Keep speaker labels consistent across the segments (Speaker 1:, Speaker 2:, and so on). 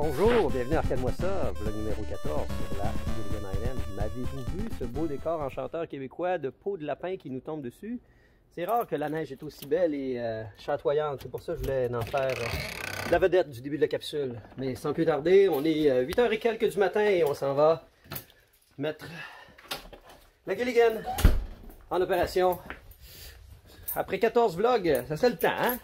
Speaker 1: Bonjour, bienvenue à Arcade-moi ça, vlog numéro 14 sur la Gilligan Island. M'avez-vous vu ce beau décor enchanteur québécois de peau de lapin qui nous tombe dessus? C'est rare que la neige est aussi belle et chatoyante, c'est pour ça que je voulais en faire la vedette du début de la capsule. Mais sans plus tarder, on est 8h et quelques du matin et on s'en va mettre la Gilligan en opération. Après 14 vlogs, ça c'est le temps, hein?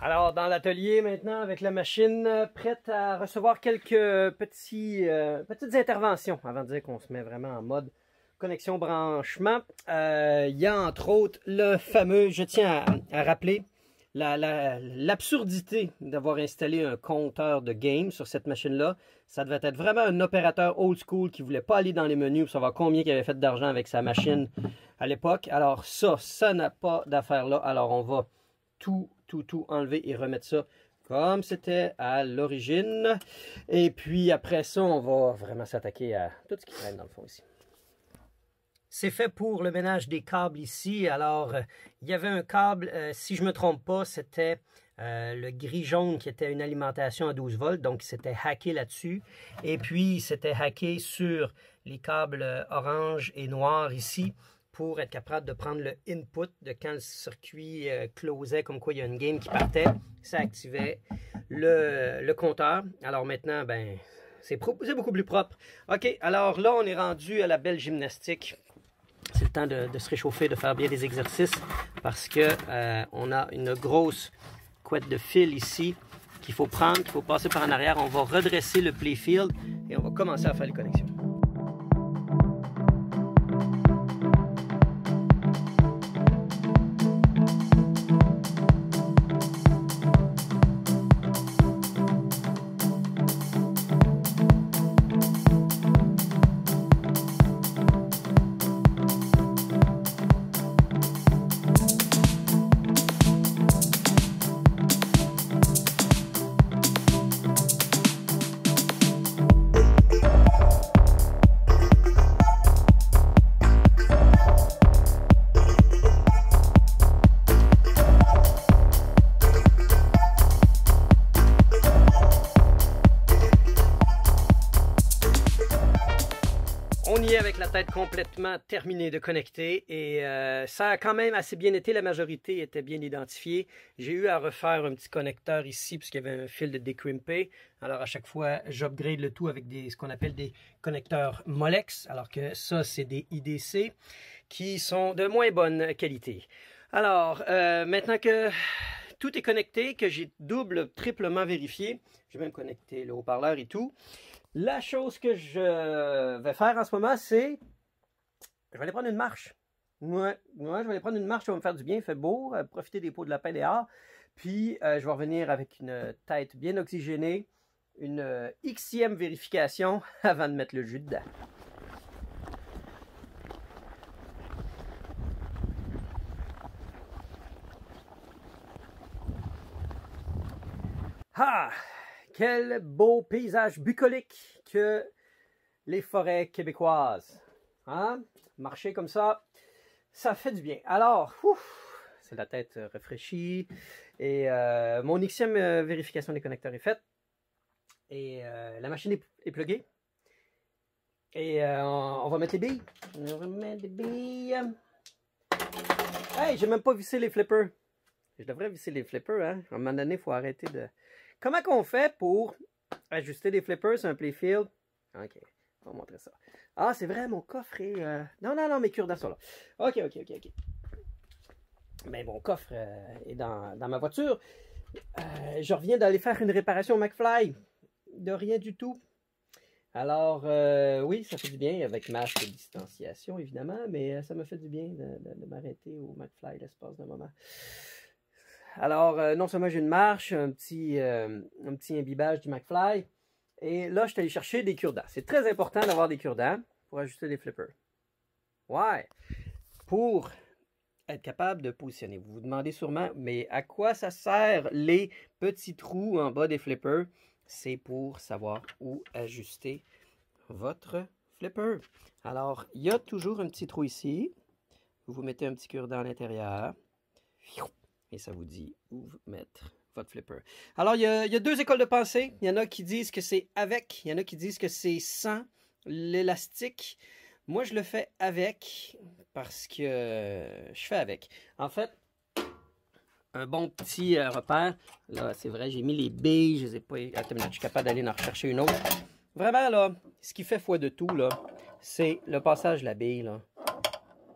Speaker 1: Alors, dans l'atelier maintenant, avec la machine prête à recevoir quelques petites interventions avant de dire qu'on se met vraiment en mode connexion branchement. Il y a entre autres le fameux, je tiens à rappeler, l'absurdité d'avoir installé un compteur de game sur cette machine-là. Ça devait être vraiment un opérateur old school qui ne voulait pas aller dans les menus pour savoir combien il avait fait d'argent avec sa machine à l'époque. Alors ça n'a pas d'affaire là. Alors on va tout enlever et remettre ça comme c'était à l'origine. Et puis après ça, on va vraiment s'attaquer à tout ce qui traîne dans le fond ici. C'est fait pour le ménage des câbles ici. Alors, il y avait un câble, si je ne me trompe pas, c'était le gris-jaune qui était une alimentation à 12 volts. Donc, c'était hacké là-dessus. Et puis, c'était hacké sur les câbles orange et noir ici, pour être capable de prendre le input de quand le circuit closait, comme quoi il y a une game qui partait, ça activait le compteur. Alors maintenant, ben, c'est beaucoup plus propre. OK, alors là, on est rendu à la belle gymnastique. C'est le temps de se réchauffer, de faire bien des exercices, parce que on a une grosse couette de fil ici qu'il faut prendre, qu'il faut passer par en arrière. On va redresser le playfield et on va commencer à faire les connexions. On y est avec la tête complètement terminée de connecter et ça a quand même assez bien été, la majorité était bien identifiée. J'ai eu à refaire un petit connecteur ici puisqu'il y avait un fil de décrimpé. Alors à chaque fois, j'upgrade le tout avec ce qu'on appelle des connecteurs Molex, alors que ça c'est des IDC qui sont de moins bonne qualité. Alors maintenant que tout est connecté, que j'ai triplement vérifié, j'ai même connecté le haut-parleur et tout. La chose que je vais faire en ce moment, c'est je vais aller prendre une marche. Ouais, je vais aller prendre une marche, ça va me faire du bien, il fait beau, profiter des pots de lapin dehors. Puis je vais revenir avec une tête bien oxygénée, une Xème vérification avant de mettre le jus dedans. Ah! Quel beau paysage bucolique que les forêts québécoises. Hein? Marcher comme ça, ça fait du bien. Alors, c'est la tête rafraîchie. Et mon Xème vérification des connecteurs est faite. Et la machine est pluguée. Et on va mettre les billes. On va mettre les billes. Hey, j'ai même pas vissé les flippers. Je devrais visser les flippers, hein? À un moment donné, il faut arrêter de... Comment qu'on fait pour ajuster des flippers sur un playfield? OK, on va montrer ça. Ah, c'est vrai, mon coffre est... Non, mes cure-dents sont là. OK. Mais mon coffre est dans ma voiture. Je reviens d'aller faire une réparation au McFly. De rien du tout. Alors, oui, ça fait du bien avec masque de distanciation, évidemment, mais ça me fait du bien de m'arrêter au McFly l'espace d'un moment. Alors, non seulement j'ai une marche, un petit imbibage du McFly, et là, je suis allé chercher des cure-dents. C'est très important d'avoir des cure-dents pour ajuster les flippers. Ouais, pour être capable de positionner. Vous vous demandez sûrement, mais à quoi ça sert les petits trous en bas des flippers? C'est pour savoir où ajuster votre flipper. Alors, il y a toujours un petit trou ici. Vous mettez un petit cure-dent à l'intérieur. et ça vous dit où mettre votre flipper. Alors, il y a deux écoles de pensée. Il y en a qui disent que c'est avec, il y en a qui disent que c'est sans l'élastique. Moi, je le fais avec parce que je fais avec. En fait, un bon petit repère. Là, c'est vrai, j'ai mis les billes. Je les ai pas... Attends, je suis capable d'aller en rechercher une autre. Vraiment, là, ce qui fait foi de tout, là, c'est le passage de la bille, là.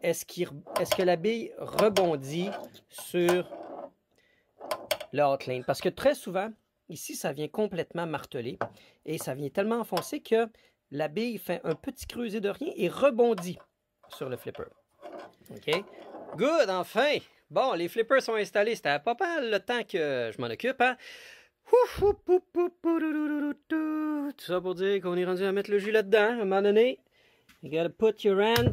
Speaker 1: Est-ce que la bille rebondit sur le hotline? Parce que très souvent, ici, ça vient complètement martelé et ça vient tellement enfoncé que la bille fait un petit creuset de rien et rebondit sur le flipper. OK? Good, enfin! Bon, les flippers sont installés. C'était pas mal le temps que je m'en occupe, hein? Tout ça pour dire qu'on est rendu à mettre le jus là-dedans. À un moment donné, you gotta put your hand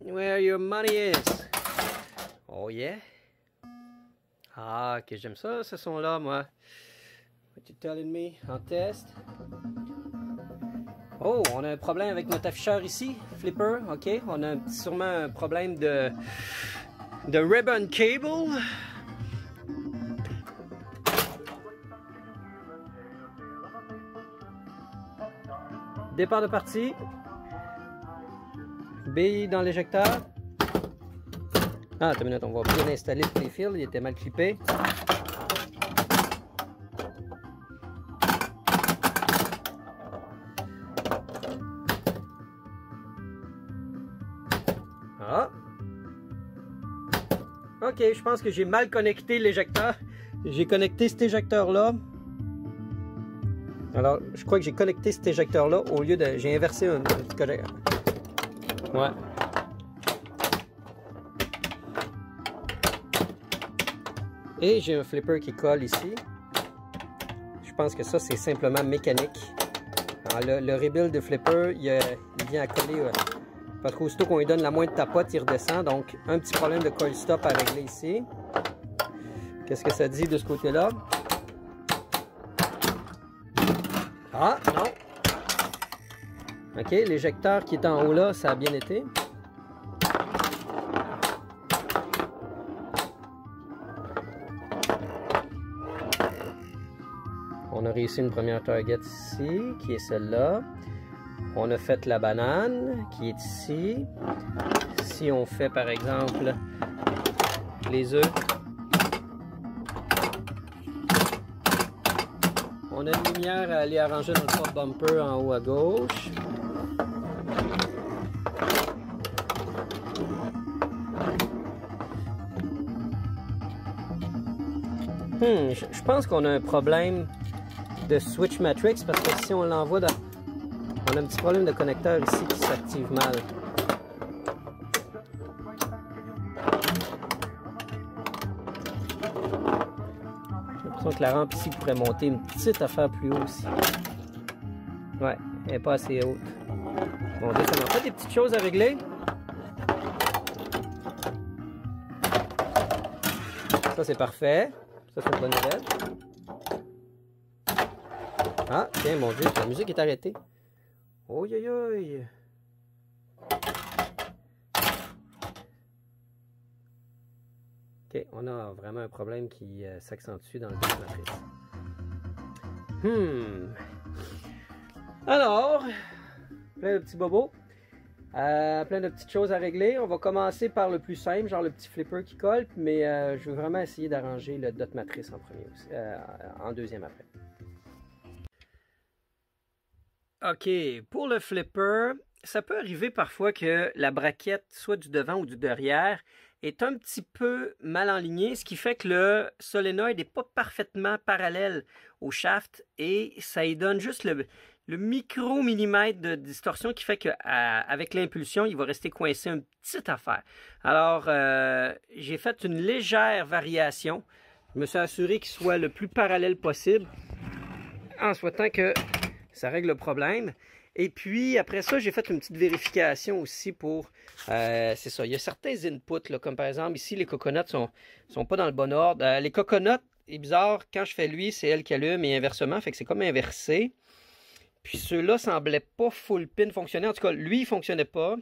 Speaker 1: where your money is. Oh yeah! Ah, que j'aime ça, ce son-là, moi. What you telling me? En test. Oh, on a un problème avec notre afficheur ici, flipper, ok. On a sûrement un problème de ribbon cable. Départ de partie. Bille dans l'éjecteur. Ah, attends une minute, on va bien installer tous les fils, il était mal clippé. Ah. Ok, je pense que j'ai mal connecté l'éjecteur. J'ai connecté cet éjecteur-là. Alors, je crois que j'ai connecté cet éjecteur-là au lieu de... J'ai inversé un petit connecteur. Ouais. Et j'ai un flipper qui colle ici. Je pense que ça, c'est simplement mécanique. Alors, le rebuild de flipper, il vient à coller... parce qu'aussitôt qu'on lui donne la moindre tapote, il redescend. Donc, un petit problème de coil stop à régler ici. Qu'est-ce que ça dit de ce côté-là? Ah, non. OK, l'éjecteur qui est en haut là, ça a bien été. On a réussi une première target ici, qui est celle-là. On a fait la banane, qui est ici. Si on fait, par exemple, les œufs. On a une lumière à aller arranger dans le porte-bumper en haut à gauche. Je pense qu'on a un problème de switch matrix parce que si on l'envoie dans... On a un petit problème de connecteur ici qui s'active mal. J'ai l'impression que la rampe ici pourrait monter une petite affaire plus haut aussi. Ouais, elle n'est pas assez haute. Bon, descendons. On fait des petites choses à régler. Ça, c'est parfait. Ça, c'est une bonne nouvelle. Ah, tiens, mon Dieu, la musique est arrêtée. Oh, aïe, aïe. Ok, on a vraiment un problème qui s'accentue dans le dot matrice. Alors, plein de petits bobos. Plein de petites choses à régler. On va commencer par le plus simple, genre le petit flipper qui colle, mais je veux vraiment essayer d'arranger le dot matrice en premier aussi, en deuxième après. OK, pour le flipper, ça peut arriver parfois que la braquette, soit du devant ou du derrière, est un petit peu mal enlignée, ce qui fait que le solénoïde n'est pas parfaitement parallèle au shaft et ça y donne juste le micro-millimètre de distorsion qui fait qu'avec l'impulsion, il va rester coincé une petite affaire. Alors, j'ai fait une légère variation. Je me suis assuré qu'il soit le plus parallèle possible en souhaitant que ça règle le problème. Et puis, après ça, j'ai fait une petite vérification aussi pour... c'est ça, il y a certains inputs, là, comme par exemple, ici, les coconuts sont pas dans le bon ordre. Les coconuts, c'est bizarre, quand je fais lui, c'est elle qui allume et inversement, fait que c'est comme inversé. Puis ceux-là semblaient pas full pin fonctionner. En tout cas, lui, il fonctionnait pas.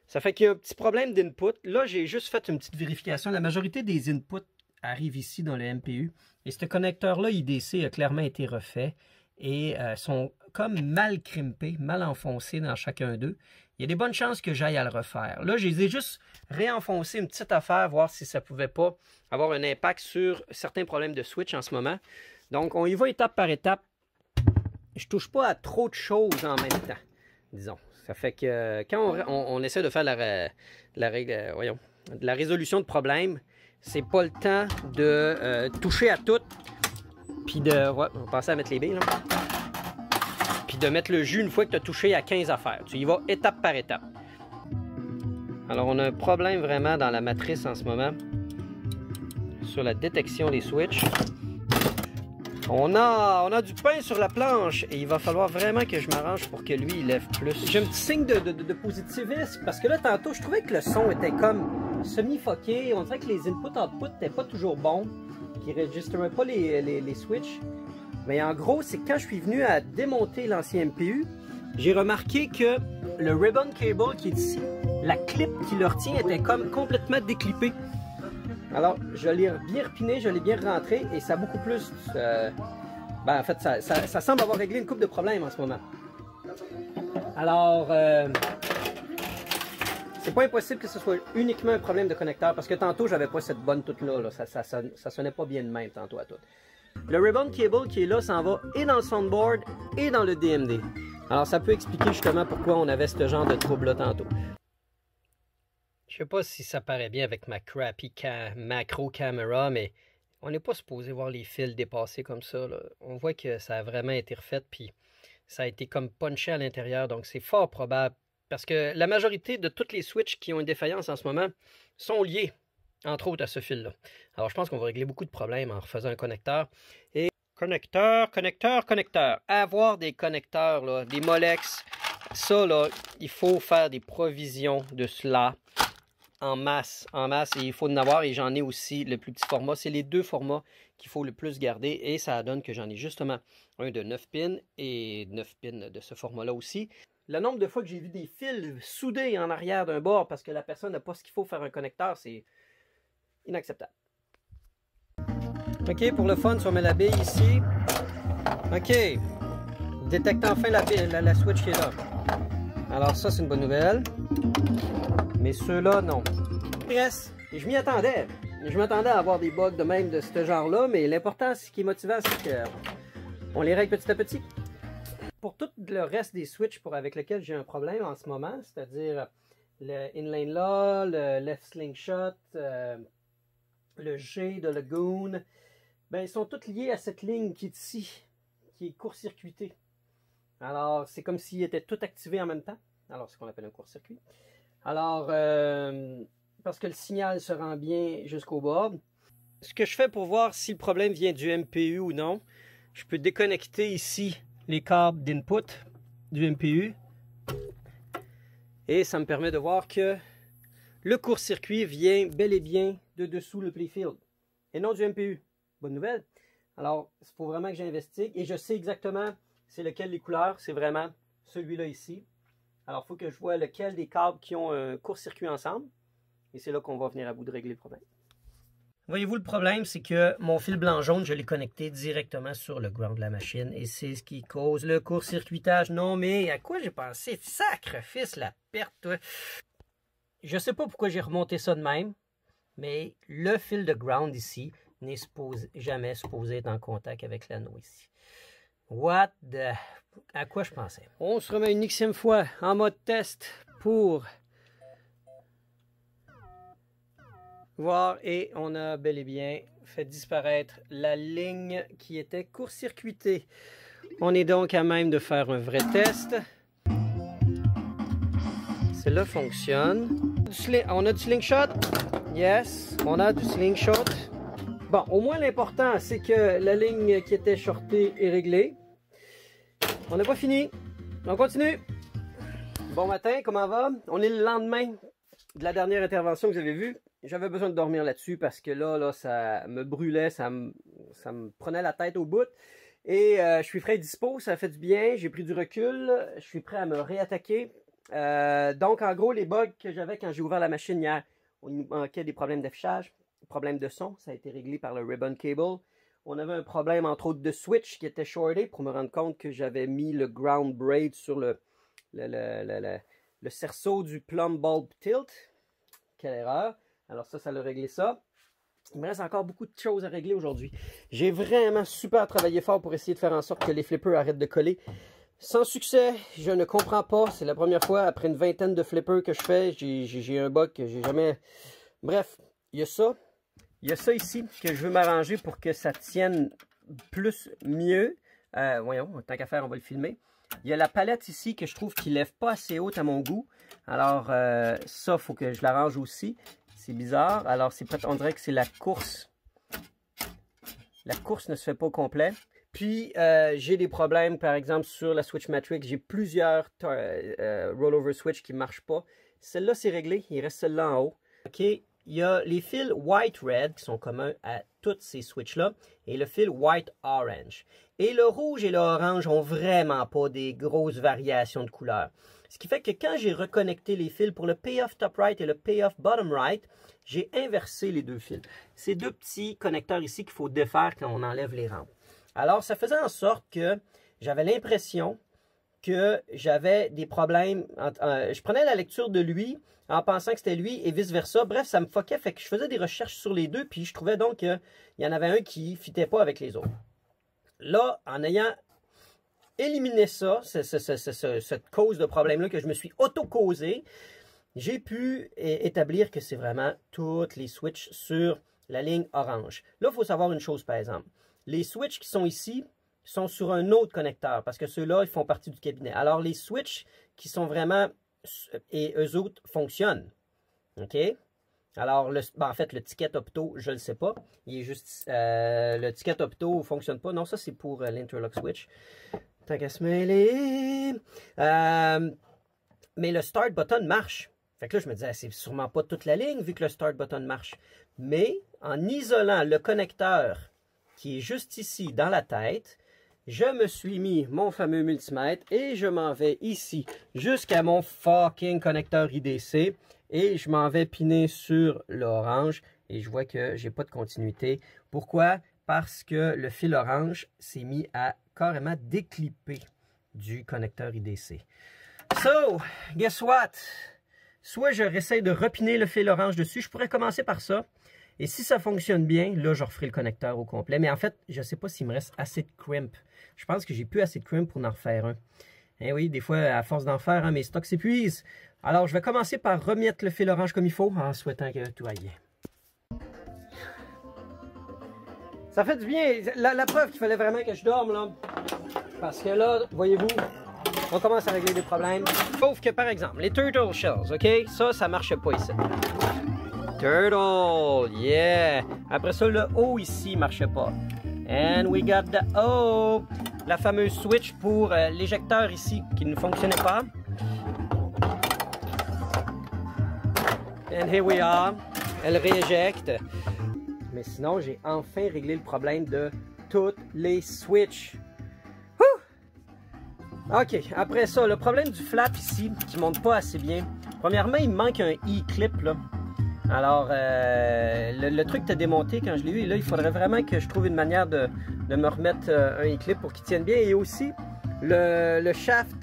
Speaker 1: Ça fait qu'il y a un petit problème d'input. Là, j'ai juste fait une petite vérification. La majorité des inputs arrive ici dans le MPU. Et ce connecteur-là IDC a clairement été refait et sont comme mal crimpés, mal enfoncés dans chacun d'eux. Il y a des bonnes chances que j'aille à le refaire. Là, je les ai juste réenfoncés une petite affaire, voir si ça pouvait pas avoir un impact sur certains problèmes de switch en ce moment. Donc, on y va étape par étape. Je touche pas à trop de choses en même temps, disons. Ça fait que quand on essaie de faire la résolution de problèmes, c'est pas le temps de toucher à tout, puis de... Ouais, on va passer à mettre les billes, là. Puis de mettre le jus une fois que tu as touché à 15 affaires. Tu y vas étape par étape. Alors, on a un problème vraiment dans la matrice en ce moment, sur la détection des switches. On a du pain sur la planche et il va falloir vraiment que je m'arrange pour que lui, il lève plus. J'ai un petit signe de positivisme parce que là, tantôt, je trouvais que le son était comme semi-foqué. On dirait que les inputs-outputs n'étaient pas toujours bons, qu'ils ne enregistraient pas les switches. Mais en gros, c'est quand je suis venu à démonter l'ancien MPU, j'ai remarqué que le ribbon cable qui est ici, la clip qui le retient était comme complètement déclippée. Alors, je l'ai bien repiné, je l'ai bien rentré et ça a beaucoup plus... en fait, ça semble avoir réglé une couple de problèmes en ce moment. Alors, c'est pas impossible que ce soit uniquement un problème de connecteur parce que tantôt, j'avais pas cette bonne toute-là. Là. Ça sonnait pas bien de même tantôt à tout. Le ribbon cable qui est là s'en va et dans le soundboard et dans le DMD. Alors, ça peut expliquer justement pourquoi on avait ce genre de trouble-là tantôt. Je sais pas si ça paraît bien avec ma crappy macro caméra, mais on n'est pas supposé voir les fils dépasser comme ça, là. On voit que ça a vraiment été refait, puis ça a été comme punché à l'intérieur, donc c'est fort probable. Parce que la majorité de toutes les switches qui ont une défaillance en ce moment sont liées, entre autres, à ce fil-là. Alors je pense qu'on va régler beaucoup de problèmes en refaisant un connecteur. Et connecteur. Avoir des connecteurs, là, des Molex, ça, là, il faut faire des provisions de cela. En masse, et il faut en avoir, et j'en ai aussi le plus petit format. C'est les deux formats qu'il faut le plus garder, et ça donne que j'en ai justement un de 9 pins et 9 pins de ce format-là aussi. Le nombre de fois que j'ai vu des fils soudés en arrière d'un bord parce que la personne n'a pas ce qu'il faut faire un connecteur, c'est inacceptable. OK, pour le fun, si on met la bille ici. OK. Détecte enfin la switch qui est là. Alors ça, c'est une bonne nouvelle. Mais ceux-là, non. Yes. Et je m'y attendais. Je m'attendais à avoir des bugs de même de ce genre-là, mais l'important, ce qui est motivant, c'est qu'on les règle petit à petit. Pour tout le reste des switches avec lesquels j'ai un problème en ce moment, c'est-à-dire le inline là, le left slingshot, le G de Lagoon, ben, ils sont tous liés à cette ligne qui est ici, qui est court-circuitée. Alors, c'est comme s'ils étaient tous activés en même temps. Alors, c'est ce qu'on appelle un court-circuit. Alors, parce que le signal se rend bien jusqu'au board. Ce que je fais pour voir si le problème vient du MPU ou non, je peux déconnecter ici les câbles d'input du MPU. Et ça me permet de voir que le court-circuit vient bel et bien de dessous le playfield et non du MPU. Bonne nouvelle. Alors, il faut vraiment que j'investigue et je sais exactement c'est lequel des couleurs. C'est vraiment celui-là ici. Alors, il faut que je vois lequel des câbles qui ont un court-circuit ensemble. Et c'est là qu'on va venir à bout de régler le problème. Voyez-vous, le problème, c'est que mon fil blanc-jaune, je l'ai connecté directement sur le ground de la machine. Et c'est ce qui cause le court-circuitage. Non, mais à quoi j'ai pensé? Sacrifice, la perte, toi. Je sais pas pourquoi j'ai remonté ça de même. Mais le fil de ground ici n'est jamais supposé être en contact avec l'anneau ici. What the... À quoi je pensais? On se remet une xème fois en mode test pour voir et on a bel et bien fait disparaître la ligne qui était court-circuitée. On est donc à même de faire un vrai test. Cela fonctionne. On a du slingshot. Yes, on a du slingshot. Bon, au moins l'important, c'est que la ligne qui était shortée est réglée. On n'a pas fini. On continue. Bon matin, comment va? On est le lendemain de la dernière intervention que vous avez vue. J'avais besoin de dormir là-dessus parce que là, ça me brûlait, ça me prenait la tête au bout. Et je suis frais et dispo, ça fait du bien, j'ai pris du recul, je suis prêt à me réattaquer. Donc, en gros, les bugs que j'avais quand j'ai ouvert la machine hier, il manquait des problèmes d'affichage. Problème de son, ça a été réglé par le ribbon cable. On avait un problème, entre autres, de switch qui était shorté pour me rendre compte que j'avais mis le ground braid sur le cerceau du plumb bulb tilt. Quelle erreur. Alors ça l'a réglé ça. Il me reste encore beaucoup de choses à régler aujourd'hui. J'ai vraiment super travaillé fort pour essayer de faire en sorte que les flippers arrêtent de coller. Sans succès, je ne comprends pas. C'est la première fois, après une vingtaine de flippers que je fais, j'ai un bug que j'ai jamais... Bref, il y a ça. Il y a ça ici que je veux m'arranger pour que ça tienne mieux. Voyons, tant qu'à faire, on va le filmer. Il y a la palette ici que je trouve qui ne lève pas assez haute à mon goût. Alors, ça, il faut que je l'arrange aussi. C'est bizarre. Alors, on dirait que c'est la course. La course ne se fait pas au complet. Puis, j'ai des problèmes, par exemple, sur la Switch Matrix. J'ai plusieurs rollover switch qui ne marchent pas. Celle-là, c'est réglé. Il reste celle-là en haut. OK. Il y a les fils white-red qui sont communs à toutes ces switches-là et le fil white-orange. Et le rouge et l'orange n'ont vraiment pas des grosses variations de couleurs. Ce qui fait que quand j'ai reconnecté les fils pour le payoff top right et le payoff bottom right, j'ai inversé les deux fils. Ces deux petits connecteurs ici qu'il faut défaire quand on enlève les rampes. Alors, ça faisait en sorte que j'avais l'impression que j'avais des problèmes. Je prenais la lecture de lui en pensant que c'était lui et vice-versa. Bref, ça me fuckait, fait que je faisais des recherches sur les deux, puis je trouvais donc qu'il y en avait un qui ne fitait pas avec les autres. Là, en ayant éliminé ça, cette cause de problème-là que je me suis auto-causé, j'ai pu établir que c'est vraiment toutes les switches sur la ligne orange. Là, il faut savoir une chose, par exemple. Les switches qui sont ici sont sur un autre connecteur, parce que ceux-là, ils font partie du cabinet. Alors, les switches qui sont vraiment... et eux autres fonctionnent. OK? Alors, en fait, le ticket opto, je ne le sais pas. Il est juste... le ticket opto ne fonctionne pas. Non, ça, c'est pour l'interlock switch. Tant qu'à se mêler. Mais le start button marche. Fait que là, je me disais, c'est sûrement pas toute la ligne, vu que le start button marche. Mais, en isolant le connecteur qui est juste ici, dans la tête... Je me suis mis mon fameux multimètre et je m'en vais ici jusqu'à mon fucking connecteur IDC et je m'en vais piner sur l'orange et je vois que j'ai pas de continuité. Pourquoi? Parce que le fil orange s'est mis à carrément déclipper du connecteur IDC. So, guess what? Soit je réessaye de repiner le fil orange dessus, je pourrais commencer par ça. Et si ça fonctionne bien, là, je referai le connecteur au complet. Mais en fait, je ne sais pas s'il me reste assez de crimp. Je pense que j'ai plus assez de crimp pour en refaire un. Eh oui, des fois, à force d'en faire, hein, mes stocks s'épuisent. Alors, je vais commencer par remettre le fil orange comme il faut, en souhaitant que tout aille bien. Ça fait du bien. La preuve qu'il fallait vraiment que je dorme, là. Parce que là, voyez-vous, on commence à régler des problèmes. Sauf que, par exemple, les turtle shells, OK? Ça marche pas ici. Turtle, yeah! Après ça, le O ici marchait pas. And we got the O! La fameuse switch pour l'éjecteur ici qui ne fonctionnait pas. And here we are. Elle rééjecte. Mais sinon, j'ai enfin réglé le problème de toutes les switches. OK, après ça, le problème du flap ici qui monte pas assez bien. Premièrement, il me manque un E-clip là. Alors, le truc que tu as démonté quand je l'ai eu, là, il faudrait vraiment que je trouve une manière de me remettre un e-clip pour qu'il tienne bien. Et aussi, le shaft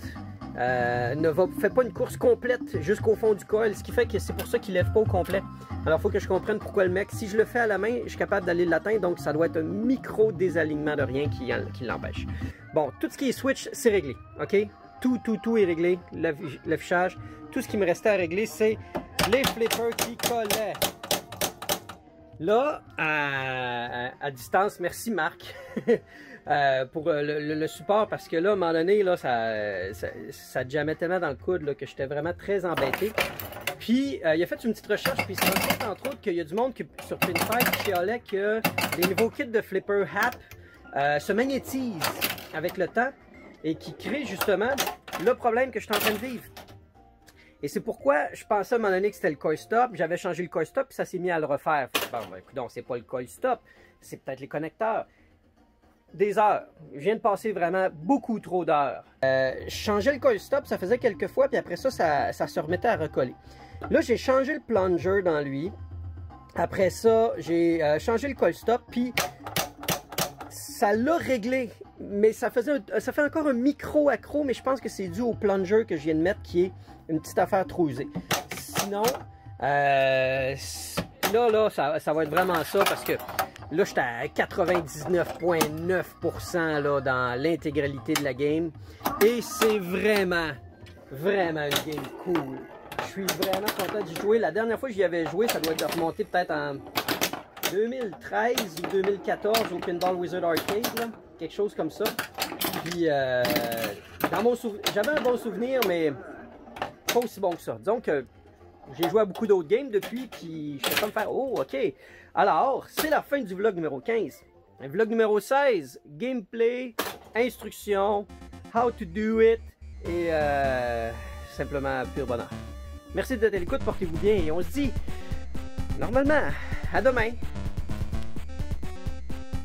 Speaker 1: fait pas une course complète jusqu'au fond du coil, ce qui fait que c'est pour ça qu'il lève pas au complet. Alors, il faut que je comprenne pourquoi le mec, si je le fais à la main, je suis capable d'aller l'atteindre, donc ça doit être un micro-désalignement de rien qui l'empêche. Bon, tout ce qui est switch, c'est réglé, OK? Tout est réglé, l'affichage. Tout ce qui me restait à régler, c'est les flippers qui collaient. Là, à distance, merci Marc pour le support, parce que là, à un moment donné, là, ça jammait tellement dans le coude là, que j'étais vraiment très embêté. Puis, il a fait une petite recherche, puis il s'est rendu compte, entre autres, qu'il y a du monde sur Pin5 qui chialait que les nouveaux kits de flipper HAP se magnétisent avec le temps et qui créent justement le problème que je suis en train de vivre. Et c'est pourquoi je pensais à un moment donné que c'était le coil stop. J'avais changé le coil stop et ça s'est mis à le refaire. Bon, ben, écoute, c'est pas le coil stop, c'est peut-être les connecteurs. Des heures. Je viens de passer vraiment beaucoup trop d'heures. Je changeais le coil stop, ça faisait quelques fois, puis après ça, ça se remettait à recoller. Là, j'ai changé le plunger dans lui. Après ça, j'ai changé le coil stop, puis ça l'a réglé. Mais ça fait encore un micro accro, mais je pense que c'est dû au plunger que je viens de mettre, qui est une petite affaire trop usée. Sinon, là, ça va être vraiment ça, parce que là, j'étais à 99,9% là, dans l'intégralité de la game. Et c'est vraiment une game cool. Je suis vraiment content d'y jouer. La dernière fois que j'y avais joué, ça doit être remonté peut-être en 2013 ou 2014 au Pinball Wizard Arcade, là. Quelque chose comme ça. Puis, j'avais un bon souvenir, mais pas aussi bon que ça. Disons que j'ai joué à beaucoup d'autres games depuis, puis je suis comme faire, oh, ok. Alors, c'est la fin du vlog numéro 15. Le vlog numéro 16, gameplay, instructions, how to do it, et simplement pur bonheur. Merci d'être à l'écoute, portez-vous bien, et on se dit, normalement, à demain.